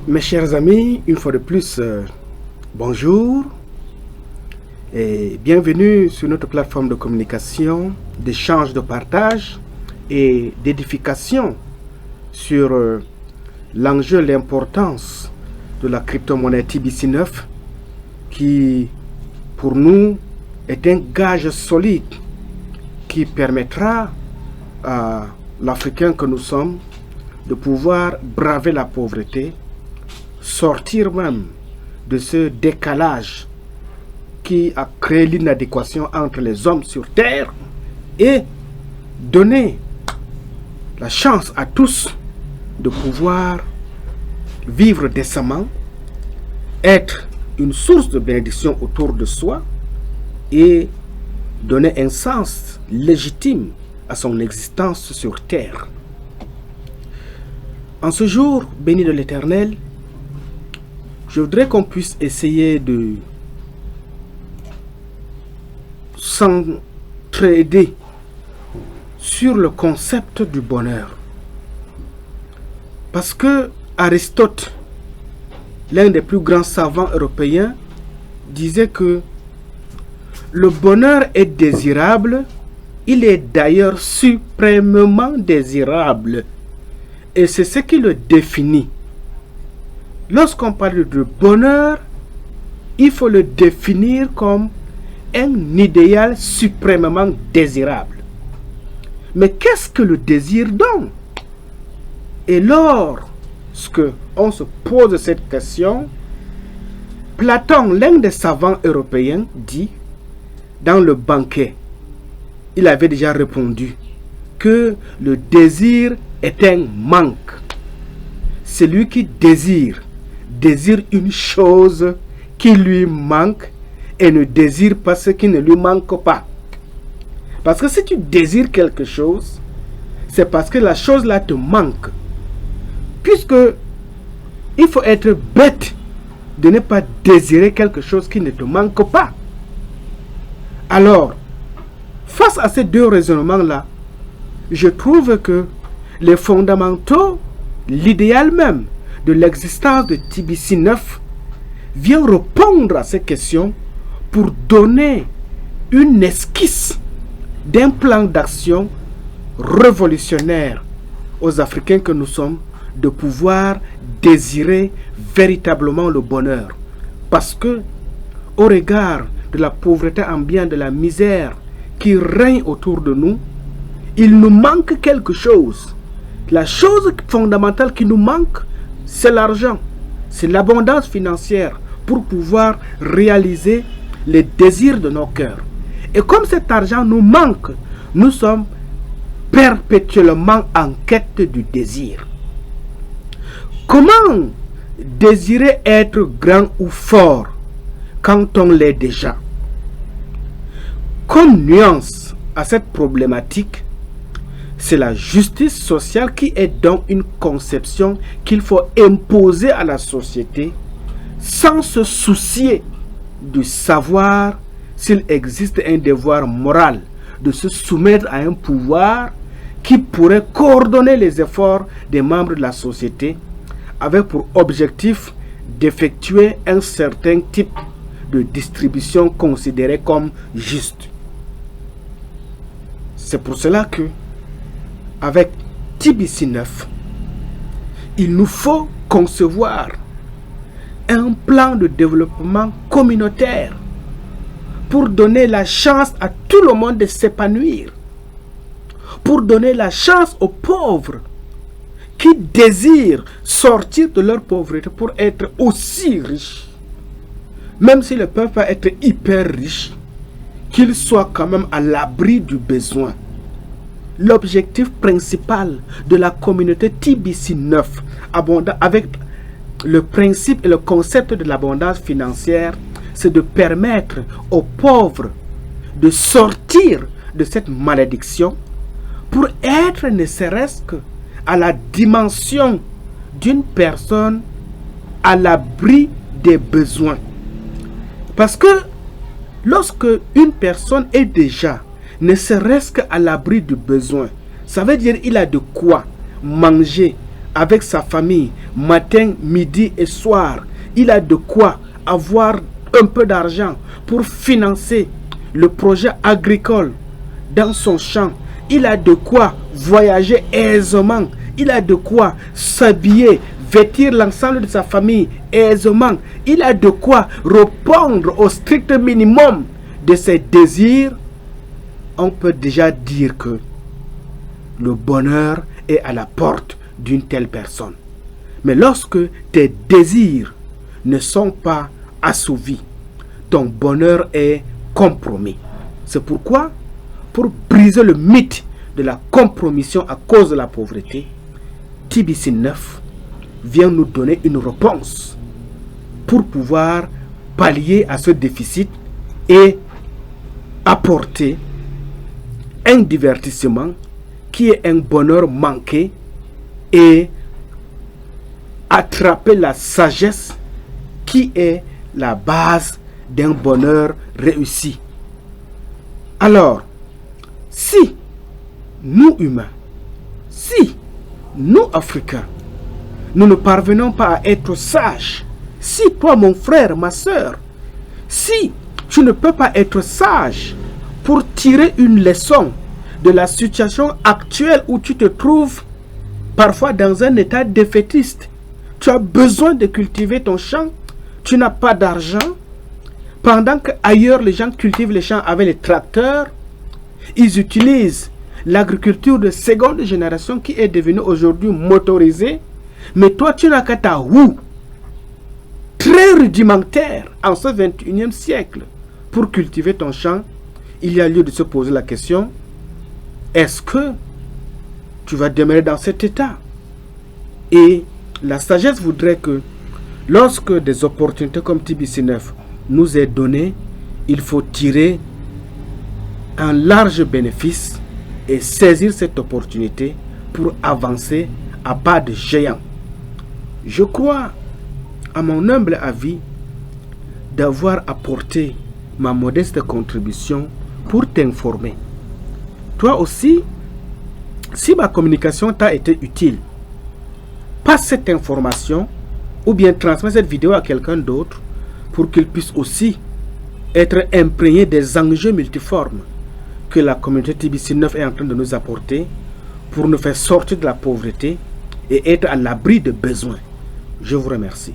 Mes chers amis, une fois de plus, bonjour et bienvenue sur notre plateforme de communication, d'échange, de partage et d'édification sur l'enjeu, l'importance de la crypto-monnaie TBC9 qui, pour nous, est un gage solide qui permettra à l'Africain que nous sommes de pouvoir braver la pauvreté, sortir même de ce décalage qui a créé l'inadéquation entre les hommes sur terre et donner la chance à tous de pouvoir vivre décemment, être une source de bénédiction autour de soi et donner un sens légitime à son existence sur terre. En ce jour béni de l'Éternel, je voudrais qu'on puisse essayer de s'entraider sur le concept du bonheur. Parce que Aristote, l'un des plus grands savants européens, disait que le bonheur est désirable, il est d'ailleurs suprêmement désirable. Et c'est ce qui le définit. Lorsqu'on parle de bonheur, il faut le définir comme un idéal suprêmement désirable. Mais qu'est-ce que le désir donc? Et lorsque on se pose cette question, Platon, l'un des savants européens, dit dans le banquet, il avait déjà répondu que le désir est un manque. Celui qui désire une chose qui lui manque et ne désire pas ce qui ne lui manque pas. Parce que si tu désires quelque chose, c'est parce que la chose là te manque. Puisque il faut être bête de ne pas désirer quelque chose qui ne te manque pas. Alors, face à ces deux raisonnements-là, je trouve que les fondamentaux, l'idéal même de l'existence de TBC9 vient répondre à ces questions pour donner une esquisse d'un plan d'action révolutionnaire aux Africains que nous sommes de pouvoir désirer véritablement le bonheur. Parce que, au regard de la pauvreté ambiante, de la misère qui règne autour de nous, il nous manque quelque chose. La chose fondamentale qui nous manque, c'est l'argent. C'est l'abondance financière pour pouvoir réaliser les désirs de nos cœurs. Et comme cet argent nous manque, nous sommes perpétuellement en quête du désir. Comment désirer être grand ou fort quand on l'est déjà? Comme nuance à cette problématique, c'est la justice sociale qui est donc une conception qu'il faut imposer à la société sans se soucier de savoir s'il existe un devoir moral de se soumettre à un pouvoir qui pourrait coordonner les efforts des membres de la société avec pour objectif d'effectuer un certain type de distribution considérée comme juste. C'est pour cela que avec TBC9, il nous faut concevoir un plan de développement communautaire pour donner la chance à tout le monde de s'épanouir, pour donner la chance aux pauvres qui désirent sortir de leur pauvreté pour être aussi riches. Même s'ils ne peuvent pas être hyper riches, qu'ils soient quand même à l'abri du besoin. L'objectif principal de la communauté TBC9, avec le principe et le concept de l'abondance financière, c'est de permettre aux pauvres de sortir de cette malédiction pour être ne serait-ce qu'à la dimension d'une personne à l'abri des besoins. Parce que lorsque une personne est déjà ne serait-ce qu'à l'abri du besoin, ça veut dire qu'il a de quoi manger, avec sa famille, matin, midi et soir. Il a de quoi avoir un peu d'argent pour financer le projet agricole dans son champ. Il a de quoi voyager aisément. Il a de quoi s'habiller, vêtir l'ensemble de sa famille aisément. Il a de quoi répondre au strict minimum de ses désirs. On peut déjà dire que le bonheur est à la porte d'une telle personne. Mais lorsque tes désirs ne sont pas assouvis, ton bonheur est compromis. C'est pourquoi, pour briser le mythe de la compromission à cause de la pauvreté, TBC 9 vient nous donner une réponse pour pouvoir pallier à ce déficit et apporter un divertissement qui est un bonheur manqué et attraper la sagesse qui est la base d'un bonheur réussi. Alors, si nous humains, si nous Africains, nous ne parvenons pas à être sages, si toi mon frère, ma soeur, si tu ne peux pas être sage pour tirer une leçon de la situation actuelle où tu te trouves parfois dans un état défaitiste. Tu as besoin de cultiver ton champ, tu n'as pas d'argent, pendant qu'ailleurs les gens cultivent les champs avec les tracteurs, ils utilisent l'agriculture de seconde génération qui est devenue aujourd'hui motorisée, mais toi tu n'as qu'à ta roue, très rudimentaire en ce 21e siècle, pour cultiver ton champ. Il y a lieu de se poser la question: est-ce que tu vas demeurer dans cet état? Et la sagesse voudrait que lorsque des opportunités comme TBC 9 nous est données, il faut tirer un large bénéfice et saisir cette opportunité pour avancer à pas de géant. Je crois, à mon humble avis, d'avoir apporté ma modeste contribution pour t'informer. Toi aussi, si ma communication t'a été utile, passe cette information ou bien transmets cette vidéo à quelqu'un d'autre pour qu'il puisse aussi être imprégné des enjeux multiformes que la communauté TBC 9 est en train de nous apporter pour nous faire sortir de la pauvreté et être à l'abri de besoins. Je vous remercie.